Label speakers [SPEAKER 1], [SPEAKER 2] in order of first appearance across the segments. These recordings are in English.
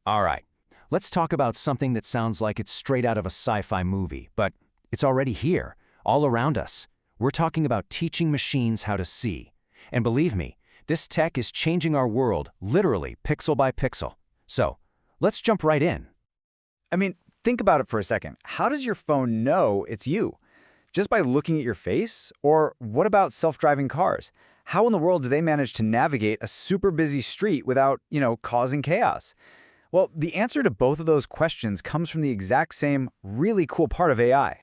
[SPEAKER 1] All right, let's talk about something that sounds like it's straight out of a sci-fi movie, but it's already here, all around us. We're talking about teaching machines how to see. And believe me, this tech is changing our world, literally pixel by pixel. So, let's jump right in.
[SPEAKER 2] I mean, think about it for a second. How does your phone know it's you? Just by looking at your face? Or what about self-driving cars? How in the world do they manage to navigate a super busy street without, causing chaos? Well, the answer to both of those questions comes from the exact same really cool part of AI.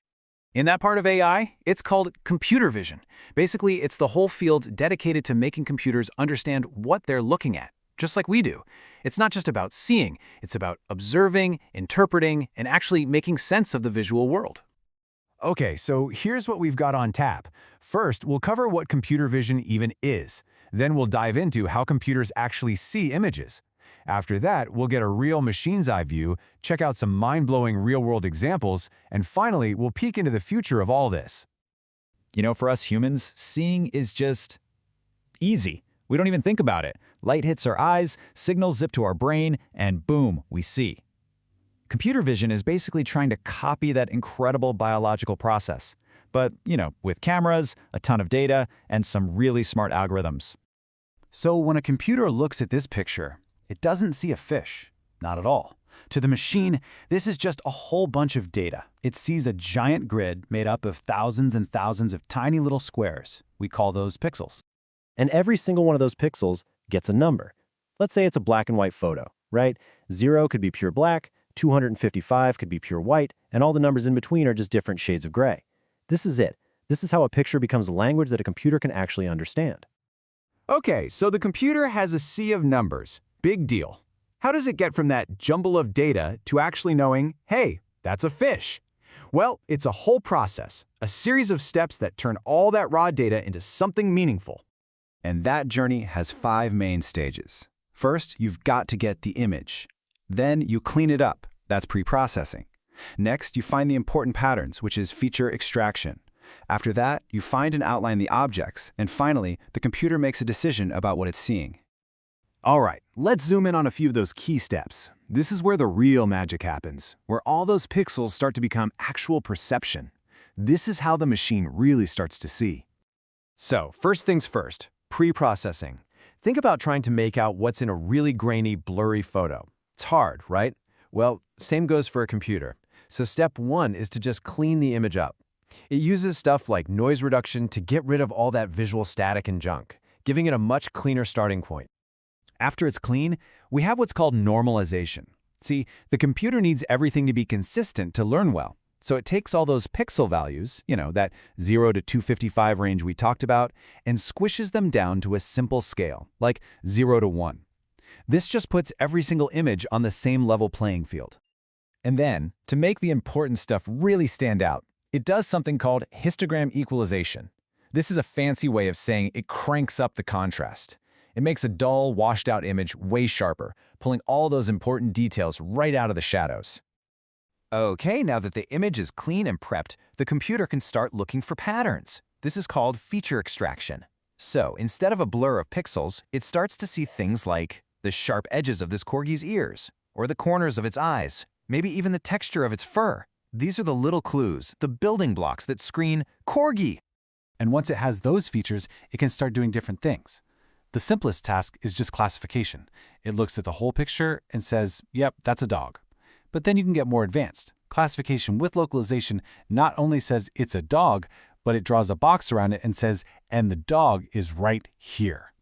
[SPEAKER 3] In that part of AI, it's called computer vision. Basically, it's the whole field dedicated to making computers understand what they're looking at, just like we do. It's not just about seeing, it's about observing, interpreting, and actually making sense of the visual world.
[SPEAKER 4] Okay, so here's what we've got on tap. First, we'll cover what computer vision even is. Then we'll dive into how computers actually see images. After that, we'll get a real machine's eye view, check out some mind-blowing real-world examples, and finally, we'll peek into the future of all this.
[SPEAKER 2] For us humans, seeing is just easy. We don't even think about it. Light hits our eyes, signals zip to our brain, and boom, we see. Computer vision is basically trying to copy that incredible biological process. But, with cameras, a ton of data, and some really smart algorithms.
[SPEAKER 3] So when a computer looks at this picture, it doesn't see a fish. Not at all. To the machine, this is just a whole bunch of data. It sees a giant grid made up of thousands and thousands of tiny little squares. We call those pixels.
[SPEAKER 5] And every single one of those pixels gets a number. Let's say it's a black and white photo, right? 0 could be pure black, 255 could be pure white, and all the numbers in between are just different shades of gray. This is it. This is how a picture becomes a language that a computer can actually understand.
[SPEAKER 4] Okay, so the computer has a sea of numbers. Big deal. How does it get from that jumble of data to actually knowing, hey, that's a fish? Well, it's a whole process, a series of steps that turn all that raw data into something meaningful.
[SPEAKER 6] And that journey has 5 main stages. First, you've got to get the image. Then you clean it up. That's preprocessing. Next, you find the important patterns, which is feature extraction. After that, you find and outline the objects. And finally, the computer makes a decision about what it's seeing.
[SPEAKER 4] All right, let's zoom in on a few of those key steps. This is where the real magic happens, where all those pixels start to become actual perception. This is how the machine really starts to see.
[SPEAKER 1] So, first things first, preprocessing. Think about trying to make out what's in a really grainy, blurry photo. It's hard, right? Well, same goes for a computer. So step 1 is to just clean the image up. It uses stuff like noise reduction to get rid of all that visual static and junk, giving it a much cleaner starting point. After it's clean, we have what's called normalization. See, the computer needs everything to be consistent to learn well. So it takes all those pixel values, that 0 to 255 range we talked about, and squishes them down to a simple scale, like 0 to 1. This just puts every single image on the same level playing field.
[SPEAKER 2] And then, to make the important stuff really stand out, it does something called histogram equalization. This is a fancy way of saying it cranks up the contrast. It makes a dull, washed-out image way sharper, pulling all those important details right out of the shadows.
[SPEAKER 1] Okay, now that the image is clean and prepped, the computer can start looking for patterns. This is called feature extraction. So, instead of a blur of pixels, it starts to see things like the sharp edges of this corgi's ears, or the corners of its eyes, maybe even the texture of its fur. These are the little clues, the building blocks that scream, corgi!
[SPEAKER 3] And once it has those features, it can start doing different things. The simplest task is just classification. It looks at the whole picture and says, yep, that's a dog. But then you can get more advanced. Classification with localization not only says it's a dog, but it draws a box around it and says, and the dog is right here.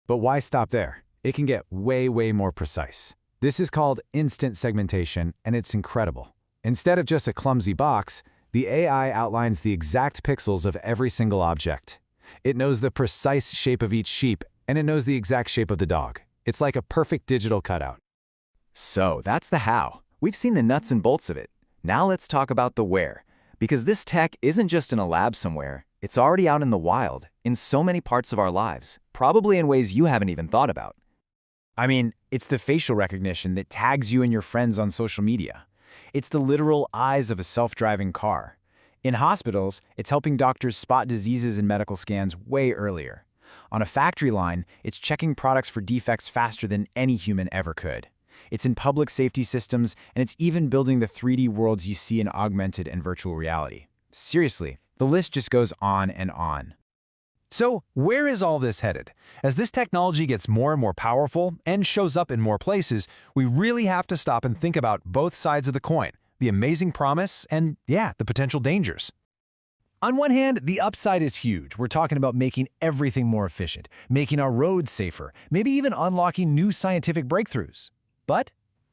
[SPEAKER 4] But why stop there? It can get way, way more precise. This is called instant segmentation, and it's incredible. Instead of just a clumsy box, the AI outlines the exact pixels of every single object. It knows the precise shape of each sheep, and it knows the exact shape of the dog. It's like a perfect digital cutout.
[SPEAKER 2] So that's the how. We've seen the nuts and bolts of it. Now let's talk about the where. Because this tech isn't just in a lab somewhere. It's already out in the wild, in so many parts of our lives, probably in ways you haven't even thought about.
[SPEAKER 1] I mean, it's the facial recognition that tags you and your friends on social media. It's the literal eyes of a self-driving car. In hospitals, it's helping doctors spot diseases in medical scans way earlier. On a factory line, it's checking products for defects faster than any human ever could.
[SPEAKER 4] it's in public safety systems, and it's even building the 3D worlds you see in augmented and virtual reality. Seriously, the list just goes on and on.
[SPEAKER 1] So, where is all this headed? As this technology gets more and more powerful and shows up in more places, we really have to stop and think about both sides of the coin, the amazing promise and, yeah, the potential dangers. On one hand, the upside is huge. We're talking about making everything more efficient, making our roads safer, maybe even unlocking new scientific breakthroughs. But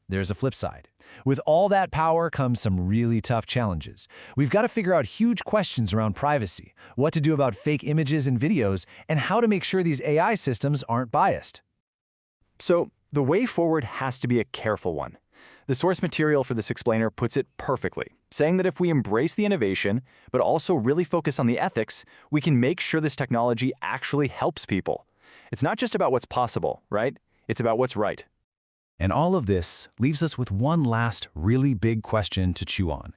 [SPEAKER 1] there's a flip side. With all that power comes some really tough challenges. We've got to figure out huge questions around privacy, what to do about fake images and videos, and how to make sure these AI systems aren't biased.
[SPEAKER 2] So, the way forward has to be a careful one. The source material for this explainer puts it perfectly, saying that if we embrace the innovation, but also really focus on the ethics, we can make sure this technology actually helps people. It's not just about what's possible, right? It's about what's right.
[SPEAKER 6] And all of this leaves us with one last really big question to chew on.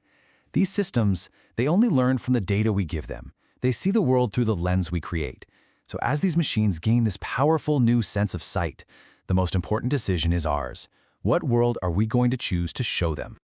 [SPEAKER 6] These systems, they only learn from the data we give them. They see the world through the lens we create. So as these machines gain this powerful new sense of sight, the most important decision is ours. What world are we going to choose to show them?